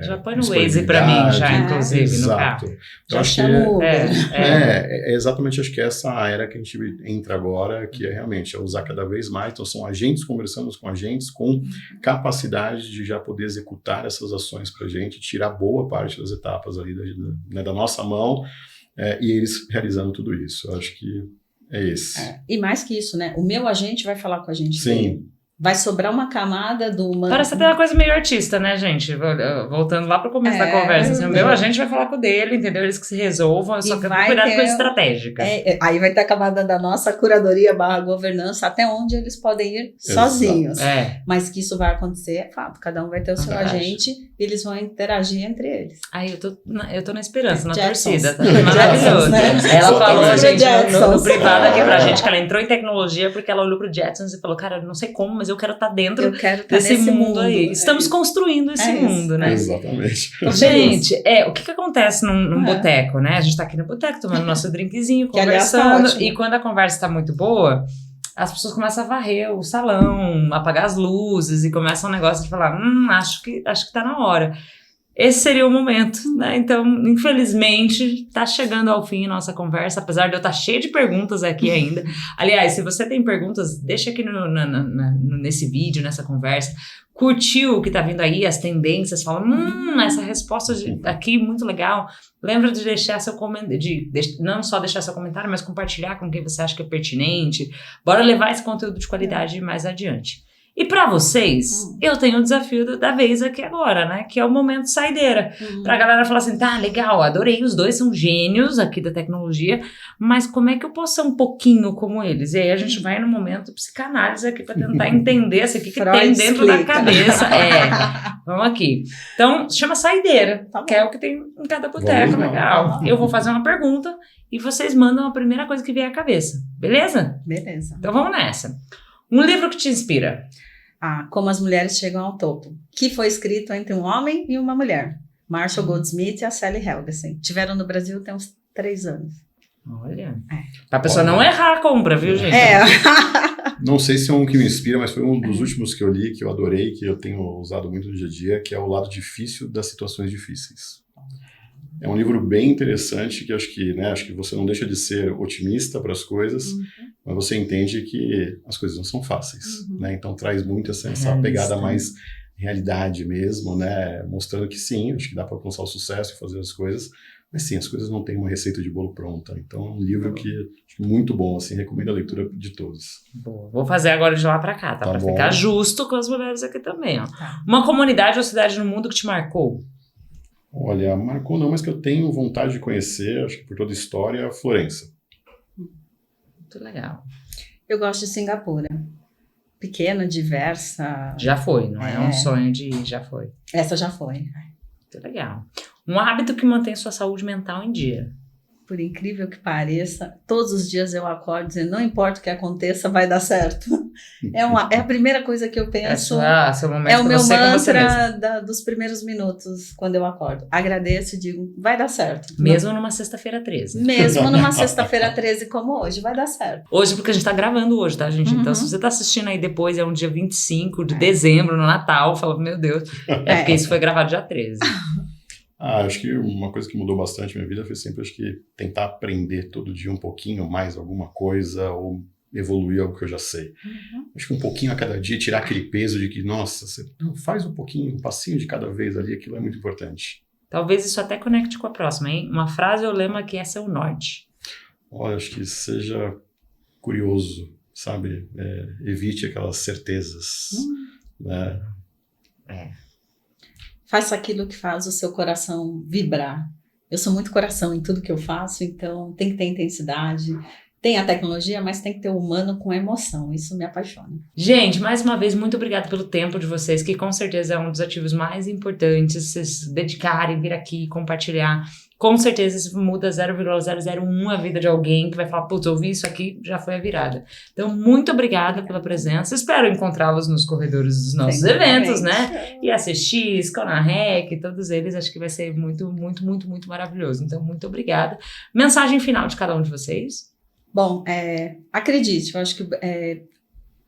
já põe no Waze para mim, já, inclusive,
exato.
No carro.
Eu acho que exatamente, acho que essa era que a gente entra agora, que realmente usar cada vez mais, então são agentes, conversamos com agentes com capacidade de já poder executar essas ações para a gente, tirar boa parte das etapas ali da nossa mão, e eles realizando tudo isso. Eu acho que é esse.
E mais que isso, o meu agente vai falar com a gente.
Sim.
Vai sobrar uma camada do humano.
Parece até uma coisa meio artista, né, gente? Voltando lá para o começo da conversa. Assim, o meu agente vai falar com o dele, entendeu? Eles que se resolvam, só que cuidado com a coisa estratégica.
Aí vai ter a camada da nossa curadoria / governança, até onde eles podem ir sozinhos. Mas que isso vai acontecer, é fato. Cada um vai ter o seu agente e eles vão interagir entre eles.
Aí eu tô na esperança, na
Jetsons.
torcida. Tá maravilhoso. Ela falou, gente, no privado aqui pra gente, que ela entrou em tecnologia porque ela olhou pro Jetsons e falou, cara, eu não sei como, mas eu quero estar dentro desse mundo aí. Estamos construindo esse mundo, né?
Exatamente.
Gente, o que acontece num boteco, né? A gente tá aqui no boteco tomando nosso drinkzinho, conversando, e quando a conversa tá muito boa, as pessoas começam a varrer o salão, apagar as luzes e começa um negócio de falar, acho que tá na hora. Esse seria o momento, né? Então, infelizmente, tá chegando ao fim a nossa conversa, apesar de eu estar cheia de perguntas aqui ainda. Aliás, se você tem perguntas, deixa aqui nesse vídeo, nessa conversa. Curtiu o que tá vindo aí, as tendências, fala, essa resposta aqui, muito legal. Lembra de deixar seu comentário, não só deixar seu comentário, mas compartilhar com quem você acha que é pertinente. Bora levar esse conteúdo de qualidade mais adiante. E para vocês, eu tenho o desafio da vez aqui agora, né? Que é o momento saideira. Pra galera falar assim, tá, legal, adorei, os dois são gênios aqui da tecnologia, mas como é que eu posso ser um pouquinho como eles? E aí a gente vai no momento psicanálise aqui pra tentar entender assim, o que tem dentro da cabeça. Vamos aqui. Então, chama saideira, que é o que tem em cada boteco, legal. Eu vou fazer uma pergunta e vocês mandam a primeira coisa que vier à cabeça, beleza?
Beleza.
Então vamos nessa. Um livro que te inspira?
Como as mulheres chegam ao topo, que foi escrito entre um homem e uma mulher. Marshall Goldsmith e a Sally Helgesen. Tiveram no Brasil tem uns 3 anos.
Olha. Pra pessoa não errar a compra, viu, gente?
Não sei se é um que me inspira, mas foi um dos últimos que eu li, que eu adorei, que eu tenho usado muito no dia a dia, que é O Lado Difícil das Situações Difíceis. É um livro bem interessante, que acho que você não deixa de ser otimista para as coisas, mas você entende que as coisas não são fáceis, né? Então traz muito essa pegada mais realidade mesmo, né? Mostrando que sim, acho que dá para alcançar o sucesso e fazer as coisas, mas sim, as coisas não têm uma receita de bolo pronta. Então é um livro que acho muito bom, assim, recomendo a leitura de todos.
Boa. Vou fazer agora de lá para cá, tá? Para ficar justo com as mulheres aqui também, ó. Uma comunidade ou cidade no mundo que te marcou?
Olha, marcou não, mas que eu tenho vontade de conhecer, acho que por toda a história, Florença.
Muito legal.
Eu gosto de Singapura. Pequena, diversa.
Já foi, não é um sonho de ir, já foi.
Essa já foi.
Muito legal. Um hábito que mantém sua saúde mental em dia?
Por incrível que pareça, todos os dias eu acordo dizendo, não importa o que aconteça, vai dar certo. É a primeira coisa que eu penso. É o meu mantra dos primeiros minutos quando eu acordo. Agradeço e digo, vai dar certo.
Mesmo numa sexta-feira 13.
Mesmo numa sexta-feira 13 como hoje, vai dar certo.
Hoje, porque a gente tá gravando hoje, tá, gente? Então, se você tá assistindo aí depois, é um dia 25 de dezembro, no Natal, fala, meu Deus, porque isso foi gravado dia 13.
Acho que uma coisa que mudou bastante minha vida foi sempre, acho que, tentar aprender todo dia um pouquinho mais alguma coisa ou evoluir algo que eu já sei. Acho que um pouquinho a cada dia, tirar aquele peso de que, nossa, você faz um pouquinho, um passinho de cada vez ali, aquilo é muito importante.
Talvez isso até conecte com a próxima, hein? Uma frase ou lema que é seu norte.
Olha, acho que seja curioso, sabe? Evite aquelas certezas, né?
Faça aquilo que faz o seu coração vibrar. Eu sou muito coração em tudo que eu faço, então tem que ter intensidade. Tem a tecnologia, mas tem que ter o humano com emoção. Isso me apaixona.
Gente, mais uma vez, muito obrigada pelo tempo de vocês, que com certeza é um dos ativos mais importantes, vocês dedicarem, vir aqui, compartilhar. Com certeza isso muda 0,001 a vida de alguém que vai falar, putz, ouvi isso aqui, já foi a virada. Então, muito obrigada pela presença. Espero encontrá-los nos corredores dos nossos eventos, né? E assistir, Sconarec, todos eles, acho que vai ser muito, muito, muito, muito maravilhoso. Então, muito obrigada. Mensagem final de cada um de vocês?
Bom, acredite, eu acho que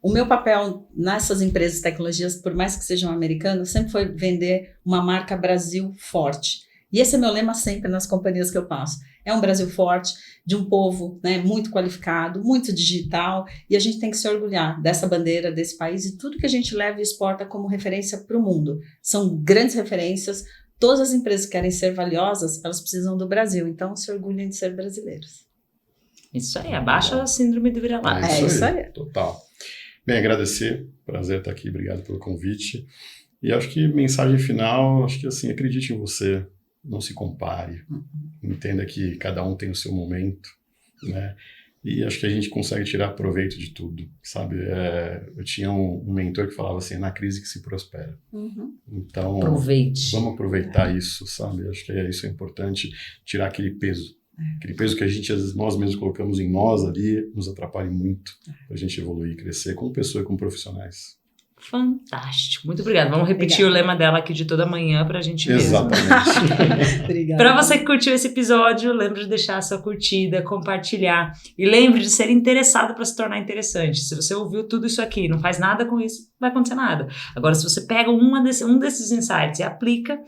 o meu papel nessas empresas de tecnologias, por mais que sejam americanas, sempre foi vender uma marca Brasil forte. E esse é meu lema sempre nas companhias que eu passo. É um Brasil forte, de um povo, né, muito qualificado, muito digital, e a gente tem que se orgulhar dessa bandeira, desse país, e tudo que a gente leva e exporta como referência para o mundo. São grandes referências, todas as empresas que querem ser valiosas, elas precisam do Brasil, então se orgulhem de ser brasileiros.
Isso aí, abaixa a síndrome do vira-lata.
Isso aí.
Total. Bem, agradecer, prazer estar aqui, obrigado pelo convite. E acho que mensagem final, acho que assim, acredite em você, não se compare, entenda que cada um tem o seu momento, né? E acho que a gente consegue tirar proveito de tudo, sabe? Eu tinha um mentor que falava assim, é na crise que se prospera. Então, vamos aproveitar isso, sabe? Acho que isso é importante, tirar aquele peso. Aquele peso que nós mesmos colocamos em nós ali, nos atrapalha muito para a gente evoluir, crescer como pessoa e como profissionais.
Fantástico, muito obrigada. Vamos repetir o lema dela aqui de toda manhã pra gente ver.
Exatamente.
Obrigada.
Pra você que curtiu esse episódio, lembre de deixar a sua curtida, compartilhar e lembre de ser interessado para se tornar interessante. Se você ouviu tudo isso aqui e não faz nada com isso, não vai acontecer nada. Agora, se você pega um desses insights e aplica,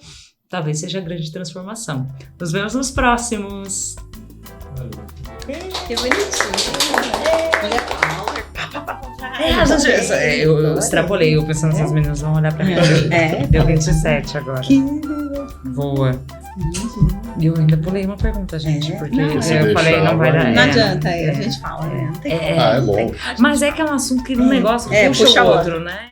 talvez seja a grande transformação. Nos vemos nos próximos.
Que bonitinho. Olha a Paula.
Eu extrapolei, eu pensando que essas meninas vão olhar pra mim. Deu 27 agora. Voa. E eu ainda pulei uma pergunta, gente, porque eu falei, não vai dar.
Não adianta, a gente fala.
É bom.
Mas é que é um assunto que um negócio puxa o outro, né?